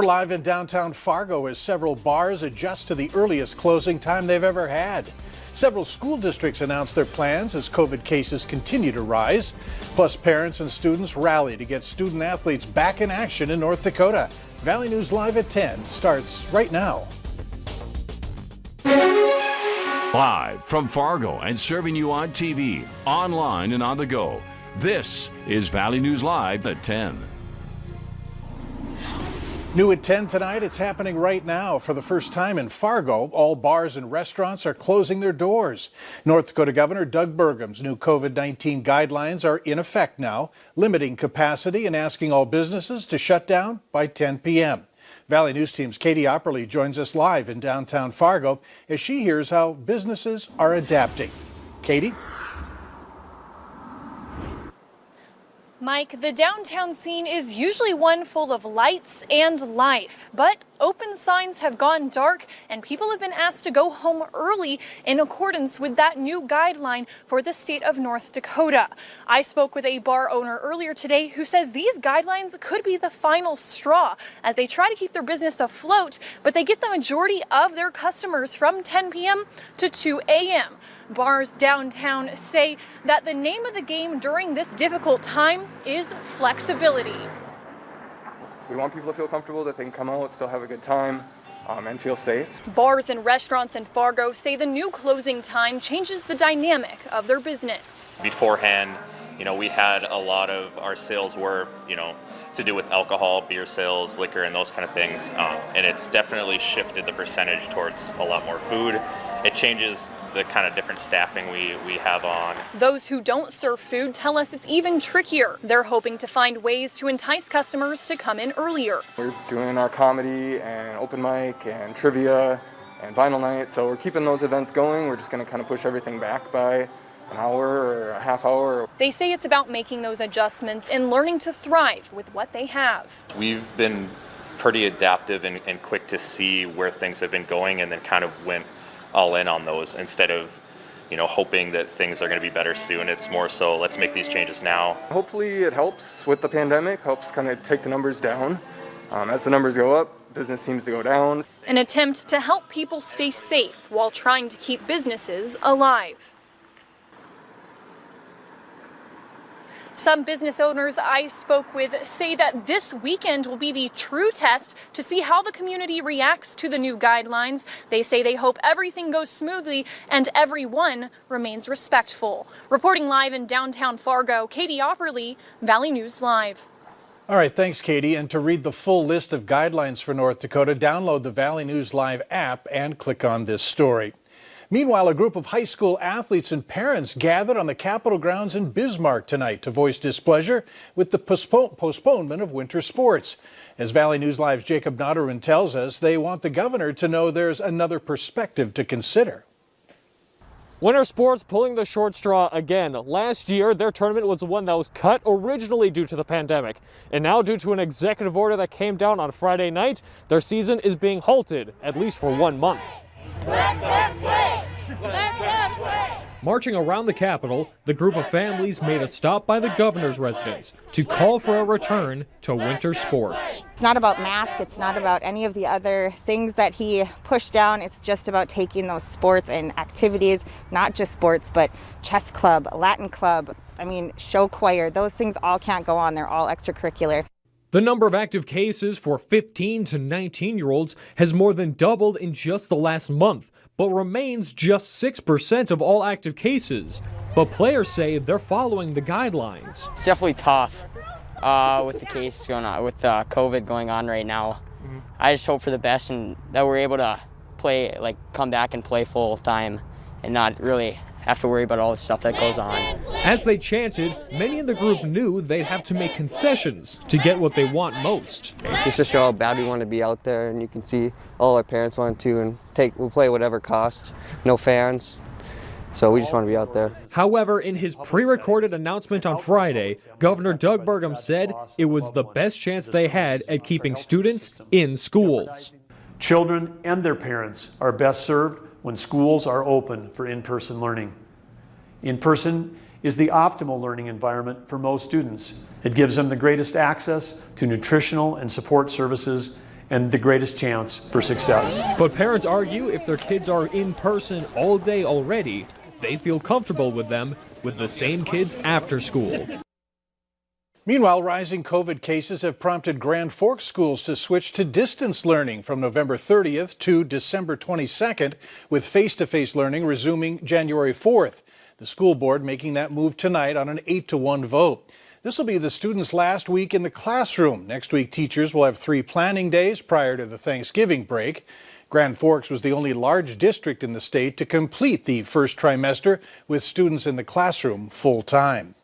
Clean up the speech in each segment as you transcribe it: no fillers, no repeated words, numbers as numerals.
We're live in downtown Fargo as several bars adjust to the earliest closing time they've ever had. Several school districts announced their plans as COVID cases continue to rise. Plus, parents and students rally to get student athletes back in action in North Dakota. Valley News Live at 10 starts right now. Live from Fargo and serving you on TV, online and on the go. This is Valley News Live at 10. New at 10 tonight, it's happening right now. For the first time in Fargo, all bars and restaurants are closing their doors. North Dakota Governor Doug Burgum's new COVID-19 guidelines are in effect now, limiting capacity and asking all businesses to shut down by 10 p.m. Valley News Team's Katie Opperly joins us live in downtown Fargo as she hears how businesses are adapting. Katie? Mike, the downtown scene is usually one full of lights and life, but open signs have gone dark and people have been asked to go home early in accordance with that new guideline for the state of North Dakota. I spoke with a bar owner earlier today who says these guidelines could be the final straw as they try to keep their business afloat, but they get the majority of their customers from 10 p.m. to 2 a.m. Bars downtown say that the name of the game during this difficult time is flexibility. We want people to feel comfortable, that they can come out, still have a good time, and feel safe. Bars and restaurants in Fargo say the new closing time changes the dynamic of their business. Beforehand, we had a lot of our sales were, to do with alcohol, beer sales, liquor, and those kind of things. And it's definitely shifted the percentage towards a lot more food. It changes the kind of different staffing we have on. Those who don't serve food tell us it's even trickier. They're hoping to find ways to entice customers to come in earlier. We're doing our comedy and open mic and trivia and vinyl night, so we're keeping those events going. We're just going to kind of push everything back by an hour or a half hour. They say it's about making those adjustments and learning to thrive with what they have. We've been pretty adaptive and quick to see where things have been going and then kind of went all in on those instead of hoping that things are going to be better soon. It's more so let's make these changes now. Hopefully it helps with the pandemic, helps kind of take the numbers down. As the numbers go up, business seems to go down. An attempt to help people stay safe while trying to keep businesses alive. Some business owners I spoke with say that this weekend will be the true test to see how the community reacts to the new guidelines. They say they hope everything goes smoothly and everyone remains respectful. Reporting live in downtown Fargo, Katie Opperly, Valley News Live. All right, thanks, Katie. And to read the full list of guidelines for North Dakota, download the Valley News Live app and click on this story. Meanwhile, a group of high school athletes and parents gathered on the Capitol grounds in Bismarck tonight to voice displeasure with the postponement of winter sports. As Valley News Live's Jacob Noderman tells us, they want the governor to know there's another perspective to consider. Winter sports pulling the short straw again. Last year, their tournament was the one that was cut originally due to the pandemic. And now, due to an executive order that came down on Friday night, their season is being halted, at least for 1 month. Marching around the Capitol, the group of families made a stop by the governor's residence to call for a return to winter sports. It's not about masks, it's not about any of the other things that he pushed down. It's just about taking those sports and activities, not just sports, but chess club, Latin club, show choir. Those things all can't go on. They're all extracurricular. The number of active cases for 15 to 19-year-olds has more than doubled in just the last month, but remains just 6% of all active cases. But players say they're following the guidelines. It's definitely tough with the case going on, with COVID going on right now. I just hope for the best and that we're able to play, come back and play full time and not really have to worry about all the stuff that goes on. As they chanted, many in the group knew they'd have to make concessions to get what they want most. Just to show how bad we want to be out there, and you can see all our parents want to, and we'll play whatever cost. No fans, so we just want to be out there. However, in his pre-recorded announcement on Friday, Governor Doug Burgum said it was the best chance they had at keeping students in schools. Children and their parents are best served when schools are open for in-person learning. In-person is the optimal learning environment for most students. It gives them the greatest access to nutritional and support services and the greatest chance for success. But parents argue if their kids are in person all day already, they feel comfortable with them with the same kids after school. Meanwhile, rising COVID cases have prompted Grand Forks schools to switch to distance learning from November 30th to December 22nd, with face-to-face learning resuming January 4th. The school board making that move tonight on an 8-1 vote. This will be the students' last week in the classroom. Next week, teachers will have 3 planning days prior to the Thanksgiving break. Grand Forks was the only large district in the state to complete the first trimester with students in the classroom full-time.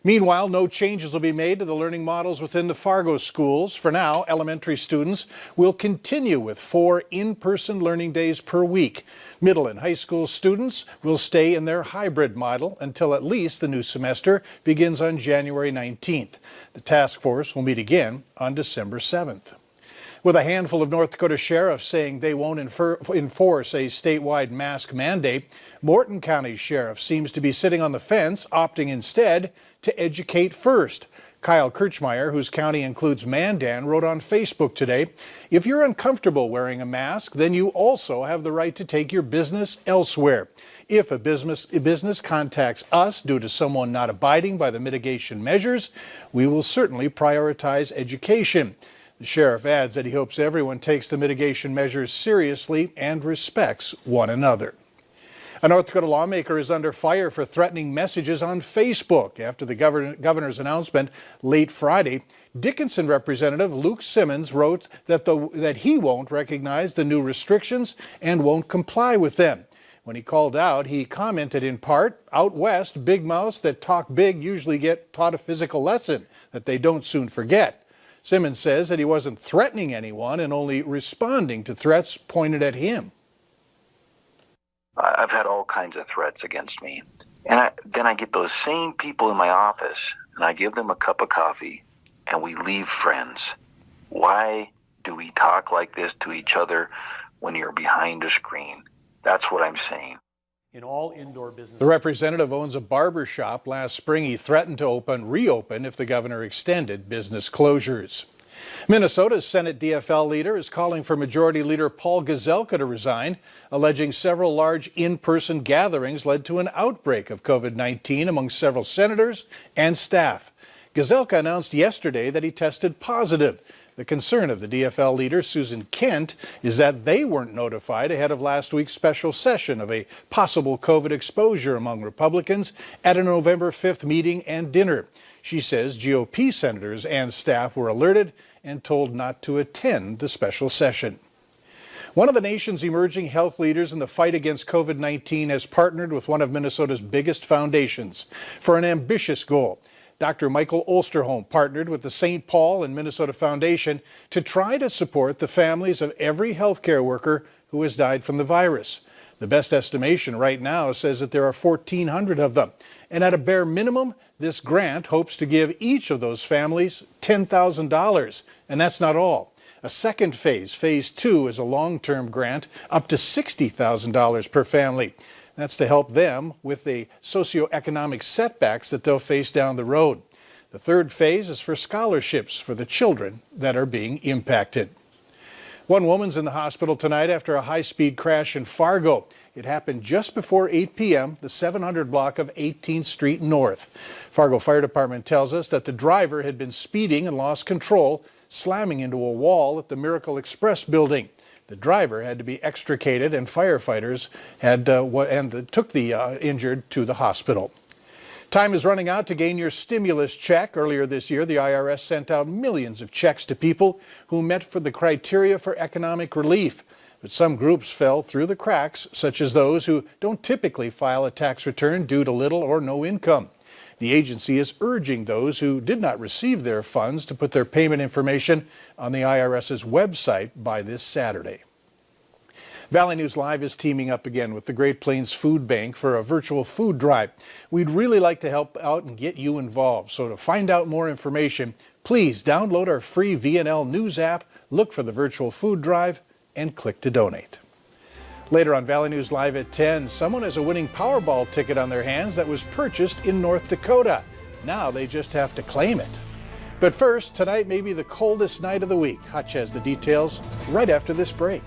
Meanwhile, no changes will be made to the learning models within the Fargo schools. For now, elementary students will continue with 4 in-person learning days per week. Middle and high school students will stay in their hybrid model until at least the new semester begins on January 19th. The task force will meet again on December 7th. With a handful of North Dakota sheriffs saying they won't enforce a statewide mask mandate, Morton County Sheriff seems to be sitting on the fence, opting instead to educate first. Kyle Kirchmeyer, whose county includes Mandan, wrote on Facebook today, "If you're uncomfortable wearing a mask, then you also have the right to take your business elsewhere. If a business contacts us due to someone not abiding by the mitigation measures, we will certainly prioritize education." The sheriff adds that he hopes everyone takes the mitigation measures seriously and respects one another. A North Dakota lawmaker is under fire for threatening messages on Facebook after the governor's announcement late Friday. Dickinson Representative Luke Simmons wrote that he won't recognize the new restrictions and won't comply with them. When he called out, he commented in part, "Out west, big mouths that talk big usually get taught a physical lesson that they don't soon forget." Simmons says that he wasn't threatening anyone and only responding to threats pointed at him. I've had all kinds of threats against me. And then I get those same people in my office and I give them a cup of coffee and we leave friends. Why do we talk like this to each other when you're behind a screen? That's what I'm saying. In all indoor business. The representative owns a barber shop. Last spring, he threatened to reopen if the governor extended business closures. Minnesota's Senate DFL leader is calling for Majority Leader Paul Gazelka to resign, alleging several large in-person gatherings led to an outbreak of COVID-19 among several senators and staff. Gazelka announced yesterday that he tested positive. The concern of the DFL leader, Susan Kent, is that they weren't notified ahead of last week's special session of a possible COVID exposure among Republicans at a November 5th meeting and dinner. She says GOP senators and staff were alerted and told not to attend the special session. One of the nation's emerging health leaders in the fight against COVID-19 has partnered with one of Minnesota's biggest foundations for an ambitious goal. Dr. Michael Osterholm partnered with the St. Paul and Minnesota Foundation to try to support the families of every healthcare worker who has died from the virus. The best estimation right now says that there are 1,400 of them. And at a bare minimum, this grant hopes to give each of those families $10,000. And that's not all. A second phase, phase 2, is a long-term grant up to $60,000 per family. That's to help them with the socioeconomic setbacks that they'll face down the road. The third phase is for scholarships for the children that are being impacted. One woman's in the hospital tonight after a high-speed crash in Fargo. It happened just before 8 p.m., the 700 block of 18th Street North. Fargo Fire Department tells us that the driver had been speeding and lost control, slamming into a wall at the Miracle Express building. The driver had to be extricated, and firefighters took the injured to the hospital. Time is running out to gain your stimulus check. Earlier this year, the IRS sent out millions of checks to people who met for the criteria for economic relief. But some groups fell through the cracks, such as those who don't typically file a tax return due to little or no income. The agency is urging those who did not receive their funds to put their payment information on the IRS's website by this Saturday. Valley News Live is teaming up again with the Great Plains Food Bank for a virtual food drive. We'd really like to help out and get you involved. So to find out more information, please download our free VNL News app, look for the virtual food drive, and click to donate. Later on Valley News Live at 10, someone has a winning Powerball ticket on their hands that was purchased in North Dakota. Now they just have to claim it. But first, tonight may be the coldest night of the week. Hutch has the details right after this break.